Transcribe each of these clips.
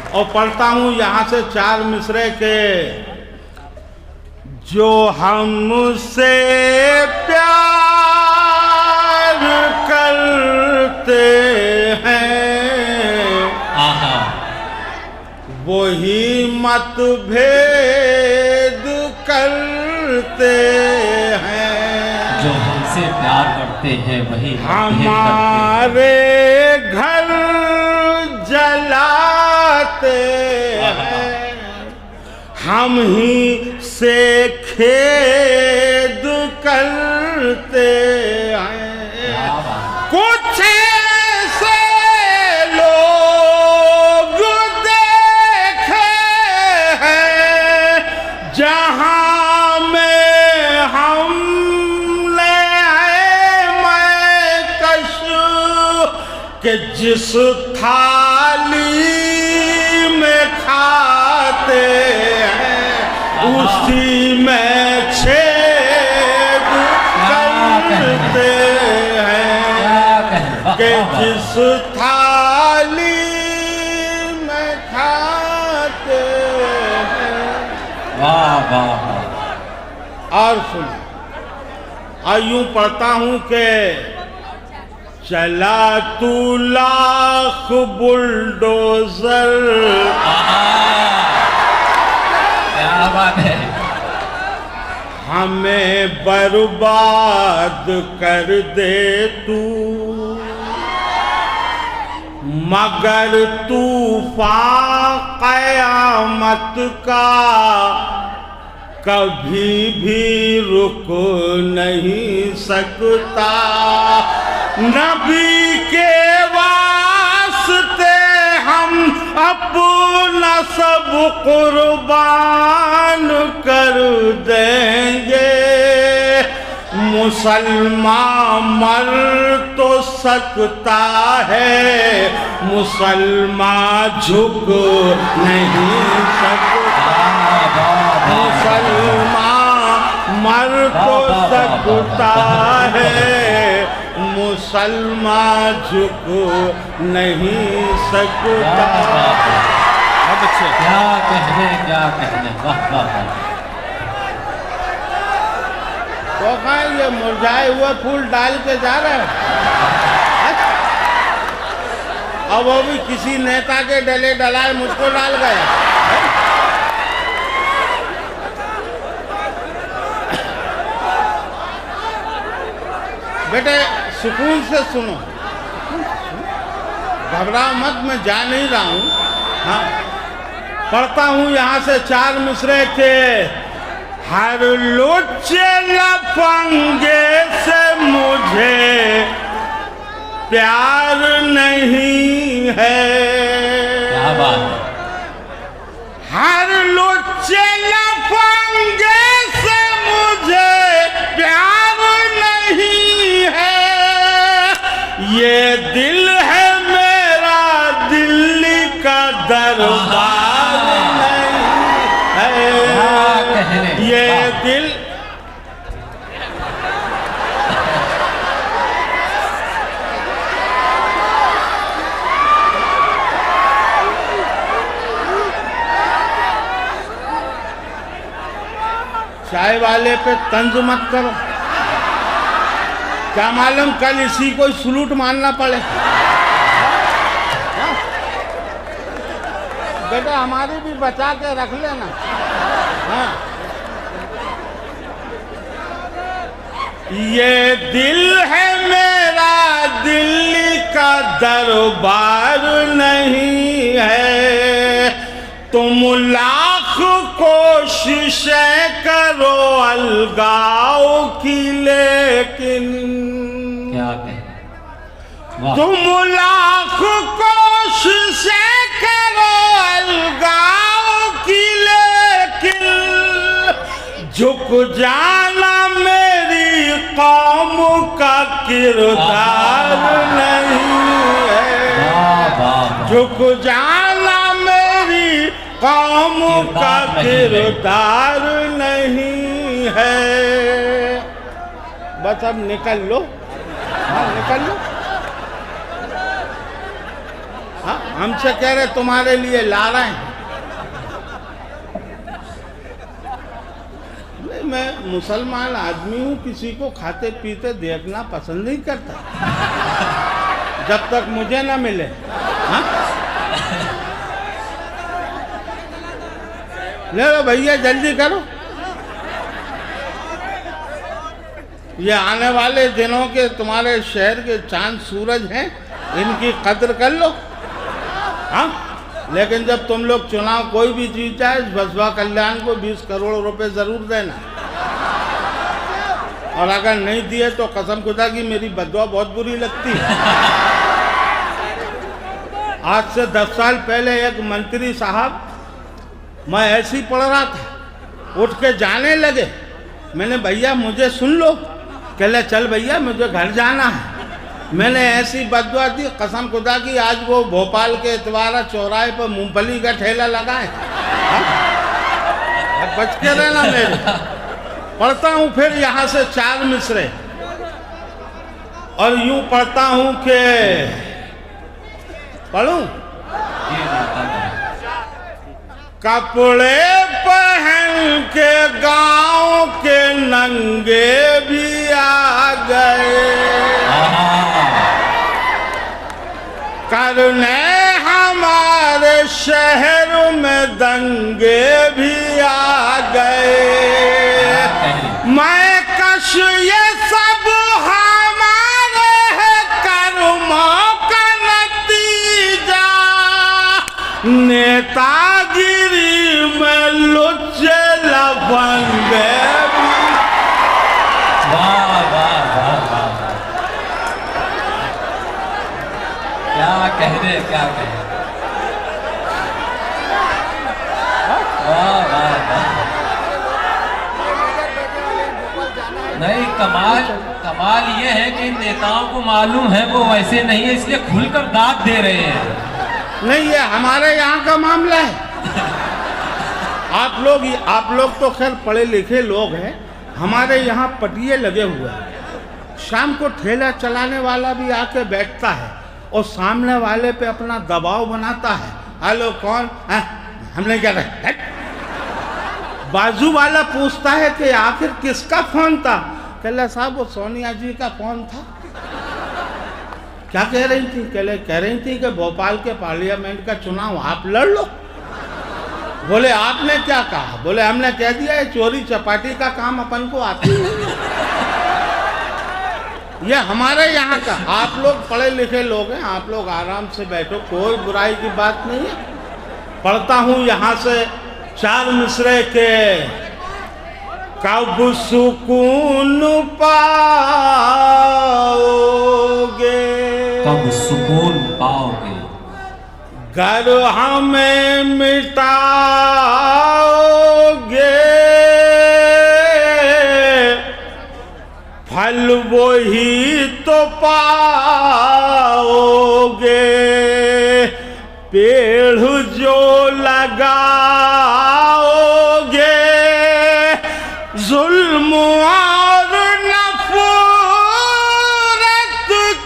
और पढ़ता हूँ यहाँ से 4 मिसरे के। जो हमसे प्यार करते हैं वही मतभेद करते हैं। जो हमसे प्यार करते हैं वही हमारे घर जलाते हैं, हम ही से खेद करते हैं। कुछ ऐसे लोग देखे हैं जहां में हमने मैं कशु कि जिस थाली में खाते हैं उसी में छेद करते हैं। कि जिस थाली में खाते हैं। वाह वाह। और सुन, और यूं पढ़ता हूं कि चला तू लाख बुलडोजर। क्या बात है। हमें बर्बाद कर दे तू, मगर तूफान क़यामत का कभी भी रुक नहीं सकता। नबी के वास्ते हम अपना सब कुर्बान कर देंगे। मुसलमान मर तो सकता है, मुसलमान झुक नहीं सकता। मुसलमान मर तो सकता है, मुसलमान झुक नहीं सकता। क्या कहने क्या कहने। वाह वाह। तो कहाँ ये मुरझाए हुए फूल डाल के जा रहे हैं? अब वो भी किसी नेता के डले डलाए मुझको डाल गए। बेटे सुकून से सुनो, घबराओ मत, मैं जा नहीं रहा हूँ। हाँ, पढ़ता हूँ यहाँ से 4 मिसरे के। हर लुच्चे लफंगे से मुझे प्यार नहीं है। क्या बात है। हर लुच्चे लफंगे से मुझे प्यार नहीं है। ये दिल है मेरा दिल्ली का दरबार नहीं है। ये दिल चाय वाले पे तंज मत करो, क्या मालूम कल इसी को सलूट मारना पड़े। बेटा हमारी भी बचा के रख लेना। हाँ, ये दिल है मेरा दिल्ली का दरबार नहीं है। तुम लाख कोशिशें करो अलगाव की, लेकिन क्या कहें। तुम लाख कोशिशें करो अलगाव की, लेकिन झुक जाना मेरी कौम का किरदार नहीं है। झुक जाना मेरी कौम का किरदार नहीं है। बस अब निकल लो। हाँ निकल लो। हाँ हमसे कह रहे तुम्हारे लिए ला रहे हैं। नहीं, मैं मुसलमान आदमी हूँ, किसी को खाते पीते देखना पसंद नहीं करता जब तक मुझे ना मिले। हाँ? ले लो भैया, जल्दी करो। ये आने वाले दिनों के तुम्हारे शहर के चांद सूरज हैं, इनकी कद्र कर लो। हाँ, लेकिन जब तुम लोग चुनाव कोई भी जीता है, बसपा कल्याण को 20 करोड़ रुपए जरूर देना, और अगर नहीं दिए तो कसम खुदा की मेरी बददुआ बहुत बुरी लगती है। आज से 10 साल पहले एक मंत्री साहब, मैं ऐसे ही पढ़ रहा था, उठ के जाने लगे। मैंने भैया मुझे सुन लो, कहले चल भैया मुझे घर जाना है। मैंने ऐसी बददुआ दी, कसम खुदा की आज वो भोपाल के इतवारा चौराहे पर मूंगफली का ठेला लगाए। बच के रहना मेरे। पढ़ता हूँ फिर यहाँ से 4 मिसरे, और यूं पढ़ता हूँ कि पढ़ूं। कपड़े पहन के गांव के नंगे भी आ गए, करने हमारे शहर में दंगे भी आ गए। मैं कश ये सब हमारे है कर्मों का नतीजा, नेतागिरी में लुच्चे लफंगे भी। वाह वाह वाह वाह, क्या कहने क्या कहने। वाह वाह वाह। नहीं, कमाल ये है कि नेताओं को मालूम है वो वैसे नहीं है, इसलिए खुलकर दाद दे रहे हैं। नहीं, ये हमारे यहाँ का मामला है। आप लोग तो खैर पढ़े लिखे लोग हैं, हमारे यहाँ पटिये लगे हुए हैं। शाम को ठेला चलाने वाला भी आके बैठता है और सामने वाले पे अपना दबाव बनाता है। हेलो कौन है? हमने क्या कहा? बाजू वाला पूछता है कि आखिर किसका फोन था? कहला साहब वो सोनिया जी का फोन था। क्या कह रही थी? कह रही थी कि भोपाल के पार्लियामेंट का चुनाव आप लड़ लो। बोले आपने क्या कहा? बोले हमने कह दिया है चोरी चपाटी का काम अपन को आता है। ये हमारे यहाँ का। आप लोग पढ़े लिखे लोग हैं, आप लोग आराम से बैठो, कोई बुराई की बात नहीं है। पढ़ता हूँ यहाँ से 4 मिसरे के। कब सुकून पाओगे, कब सुकून पाओगे, घर हमें मिटाओगे, फल वही तो पाओगे, पेड़ जो लगाओगे, जुल्म और नफरत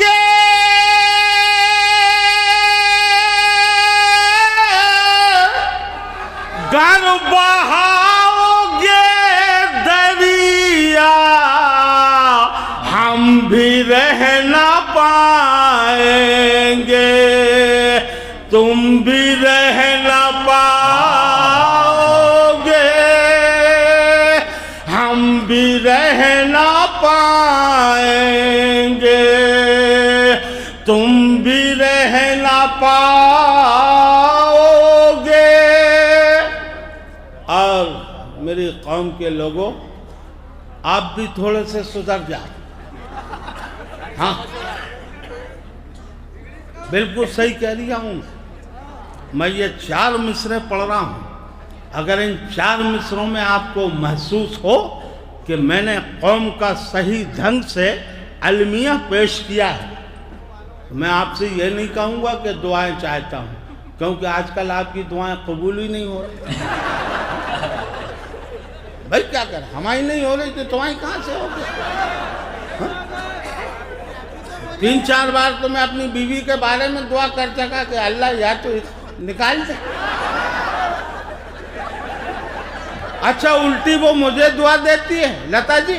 के गर बहाओगे दरिया, हम भी रह ना पाएंगे, तुम भी रह ना पाओगे, हम भी रह ना पाएंगे, तुम भी रह ना पाओगे। और मेरी कौम के लोगों, आप भी थोड़े से सुधर जाओ। हाँ, बिल्कुल सही कह रही हूँ मैं। ये 4 मिसरे पढ़ रहा हूँ। अगर इन 4 मिसरों में आपको महसूस हो कि मैंने कौम का सही ढंग से अलमिया पेश किया है, मैं आपसे ये नहीं कहूँगा कि दुआएं चाहता हूँ, क्योंकि आजकल आपकी दुआएं कबूल ही नहीं हो रही। भाई क्या करें, हमारी नहीं हो रही तो तुम्हारी कहाँ से होगी? 3-4 बार तो मैं अपनी बीवी के बारे में दुआ कर चुका कि अल्लाह या तो निकाल दे। अच्छा, उल्टी वो मुझे दुआ देती है, लता जी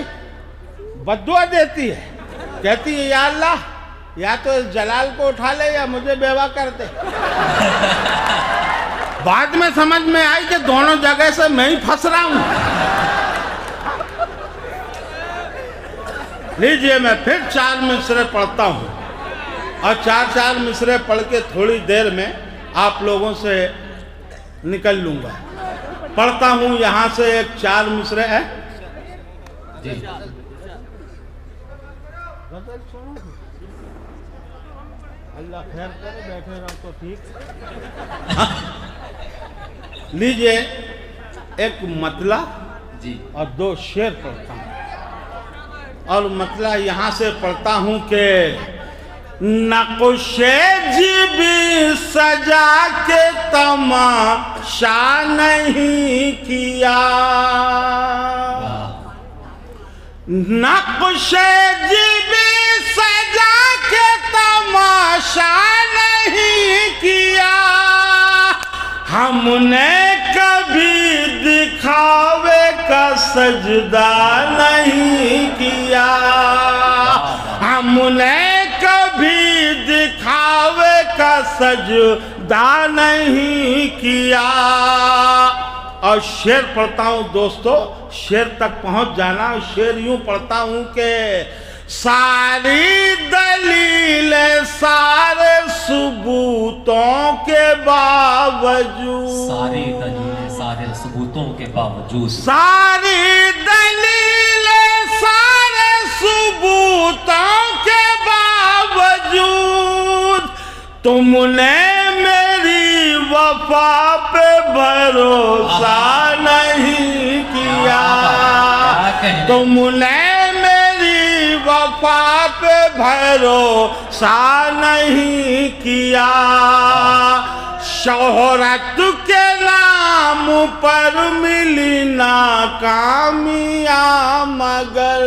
बद्दुआ देती है, कहती है या अल्लाह या तो इस जलाल को उठा ले या मुझे बेवा कर दे। बाद में समझ में आई कि दोनों जगह से मैं ही फंस रहा हूं। लीजिए, मैं फिर 4 मिसरे पढ़ता हूं और 4 मिसरे पढ़ के थोड़ी देर में आप लोगों से निकल लूंगा। पढ़ता हूं यहां से एक 4 मिसरे है जी। अल्लाह खैर करे, बैठे रहो तो ठीक। लीजिए, एक मतला जी और 2 शेर पढ़ता हूँ। और मतला यहाँ से पढ़ता हूँ कि नक्शे जीबी सजा के तमाशा नहीं किया, नक्शे जीबी सजा के तमाशा नहीं किया, हमने कभी दिखावे का सजदा नहीं किया, हमने कभी दिखावे का सजदा नहीं किया। और शेर पढ़ता हूँ दोस्तों, शेर तक पहुंच जाना। शेर यूं पढ़ता हूँ कि सारी दलील सारे सबूतों के बावजूद, सारी दलीलें सारे सबूतों के बावजूद, सारी दलील सारे सबूतों के बावजूद, तुमने मेरी वफा पे भरोसा नहीं किया, तुमने मेरी वफा पे भरोसा नहीं किया। शोहरत के नाम पर मिली नाकामियां मगर,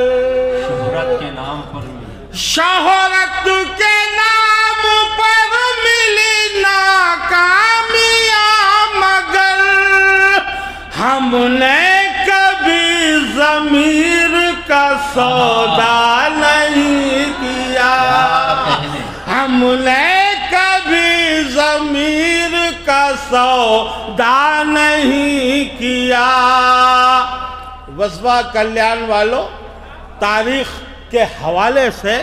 शोहरत के नाम पर मिली, शोहरत के नाम पर मिली नाकामियां मगर, हमने कभी ज़मीर का सौदा नहीं किया, हमने कभी ज़मीर का सौदा नहीं किया। वस्वा कल्याण वालों, तारीख के हवाले से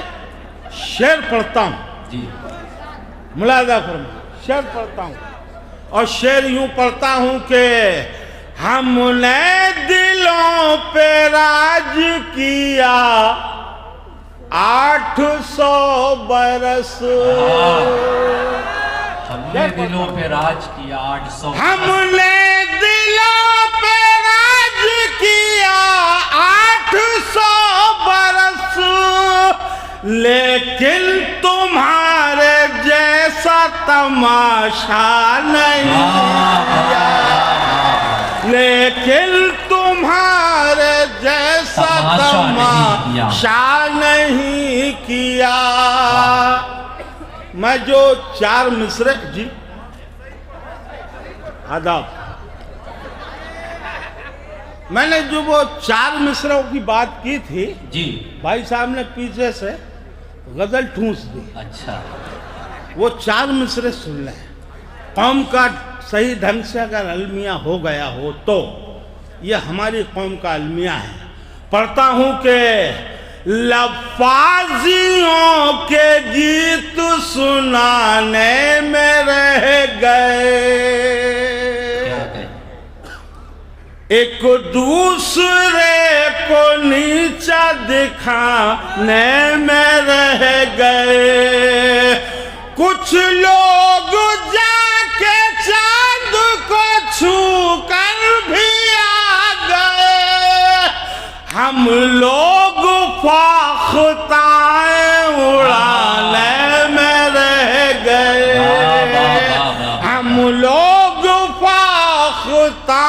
शेर पढ़ता हूँ जी। मुलादा फरमा, शेर पढ़ता हूँ और शेर यूं पढ़ता हूँ कि हमने दिलों पे राज किया 800 बरस, हमने दिलों पे राज किया 800, हमने दिलों पे राज किया 800 बरस, लेकिन तुम्हारे जैसा तमाशा नहीं किया, लेकिन तुम्हारे जैसा तमाशा नहीं किया। मैं जो 4 मिसरे जी आदाब, मैंने जो वो 4 मिसरों की बात की थी जी, भाई साहब ने पीछे से गजल ठूंस दी। अच्छा, वो 4 मिसरे सुन लें। कौम का सही ढंग से अगर अलमिया हो गया हो तो ये हमारी कौम का अलमिया है। पढ़ता हूँ कि लफाजियों के गीत सुनाने में रह गए, एक दूसरे को नीचा दिखाने में रह गए, कुछ लोग जाके चांद को छू कर भी आ गए, हम लोग फाख्ताएं उड़ाने में रह गए, हम लोग फाख्ताएं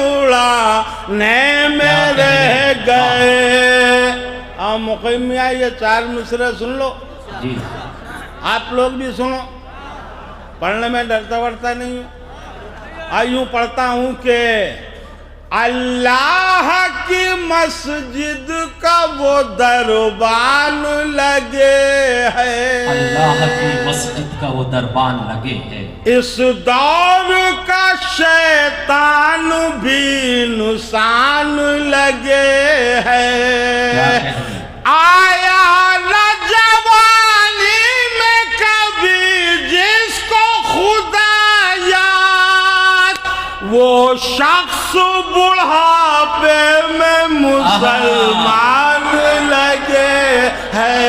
उड़ाने में रह गए। मुक़िमिया ये 4 मिसरे सुन लो। जी। आप लोग भी सुनो, पढ़ने में डरता वरता नहीं हूँ। यूं पढ़ता हूँ कि अल्लाह की मस्जिद का वो दरबान लगे है, अल्लाह की मस्जिद का वो दरबान लगे है, इस दौर का शैतान भी नुकसान लगे है। आया न जवानी में कभी जिसको खुदा याद, वो शख्स बुढ़ापे में मुसलमान लगे है,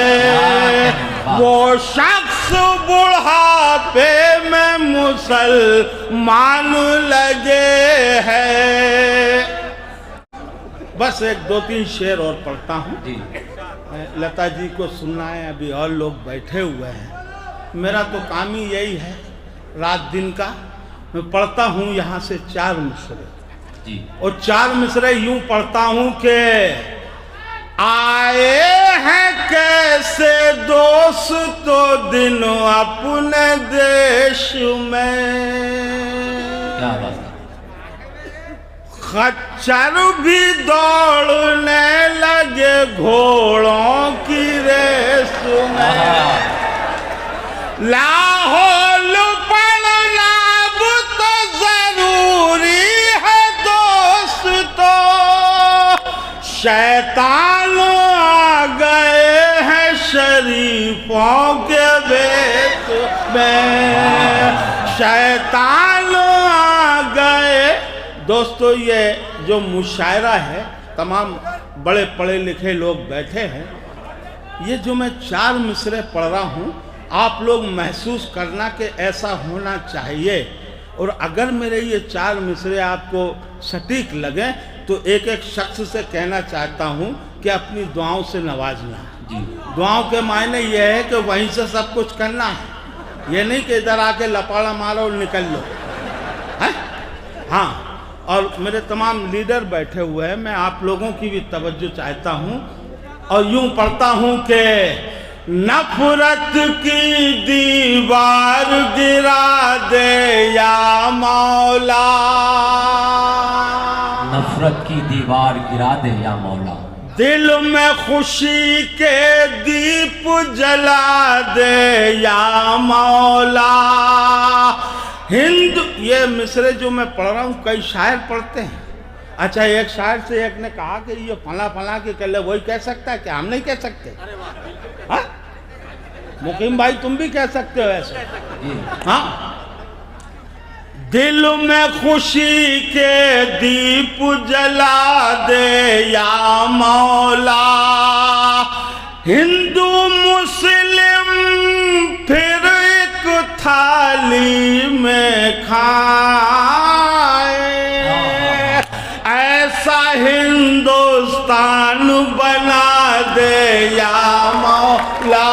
वो शख्स बुढ़ापे में मुसलमान लगे है। बस एक दो तीन शेर और पढ़ता हूँ। लता जी को सुनना है, अभी और लोग बैठे हुए हैं। मेरा तो काम ही यही है रात दिन का। मैं पढ़ता हूँ यहाँ से 4 मिसरे जी, और 4 मिसरे यूं पढ़ता हूँ कि आए हैं कैसे दोस्त तो दिन अपने देश में, क्या बात है। खच्चर भी दौड़ने लगे घोड़ों की रेस में, लाहौल पढ़ना तो जरूरी है दोस्तों, शैतान आ गए हैं शरीफों के बेस में, शैतान आ गए। दोस्तों ये जो मुशायरा है, तमाम बड़े पढ़े लिखे लोग बैठे हैं। ये जो मैं 4 मिसरे पढ़ रहा हूँ, आप लोग महसूस करना कि ऐसा होना चाहिए। और अगर मेरे ये 4 मिसरे आपको सटीक लगे तो एक एक शख्स से कहना चाहता हूँ कि अपनी दुआओं से नवाजना जी। दुआओं के मायने ये है कि वहीं से सब कुछ करना है, ये नहीं कि इधर आके लपाड़ा मारो और निकल लो है। हाँ, और मेरे तमाम लीडर बैठे हुए हैं, मैं आप लोगों की भी तवज्जो चाहता हूँ। और यूं पढ़ता हूँ कि नफरत की दीवार गिरा दे या मौला, नफरत की दीवार गिरा दे या मौला, दिल में खुशी के दीप जला दे या मौला। हिंद, ये मिसरे जो मैं पढ़ रहा हूँ कई शायर पढ़ते हैं। अच्छा, एक शायर से एक ने कहा कि ये फला फला के कर ले, वही कह सकता है क्या? हम नहीं कह सकते? हाँ, मुकीम भाई तुम भी कह सकते हो ऐसे? हाँ, दिल में खुशी के दीप जला दे या मौला, हिंदू मुस्लिम फिर एक थाली में खाए, ऐसा हिंदुस्तान बना दे या मौला,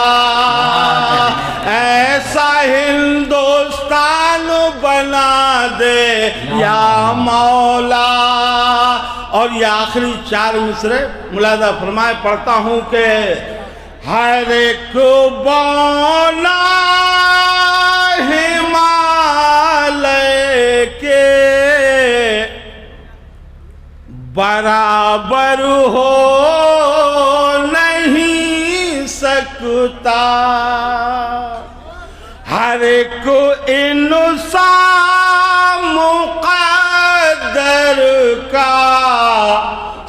ऐसा हिंदुस्तान बना दे या मौला। और ये आखिरी 4 मिसरे मुलादा फरमाए, पढ़ता हूँ कि हर एक बौना हिमालय के बराबर हो नहीं सकता, हर एक इंसान मुक़द्दर का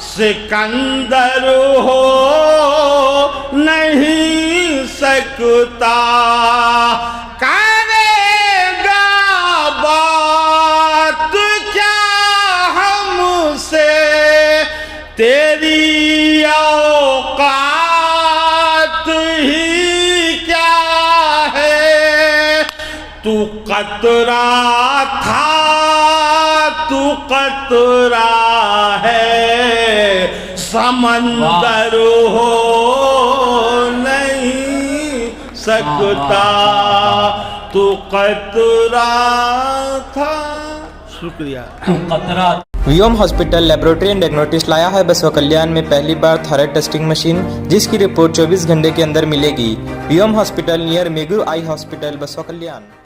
सिकंदर हो नहीं सकता, करेगा बात क्या हमसे तेरी औकात ही क्या है, तू कतरा था तू कतरा है, समंदर हो नहीं सकता, तू कतरा था। शुक्रिया। तू कतरा Vyom hospital laboratory and diagnostics लाया है बसवा कल्याण में पहली बार थायराइड टेस्टिंग मशीन, जिसकी रिपोर्ट 24 घंटे के अंदर मिलेगी। Vyom hospital near Megu eye hospital, बसवा कल्याण।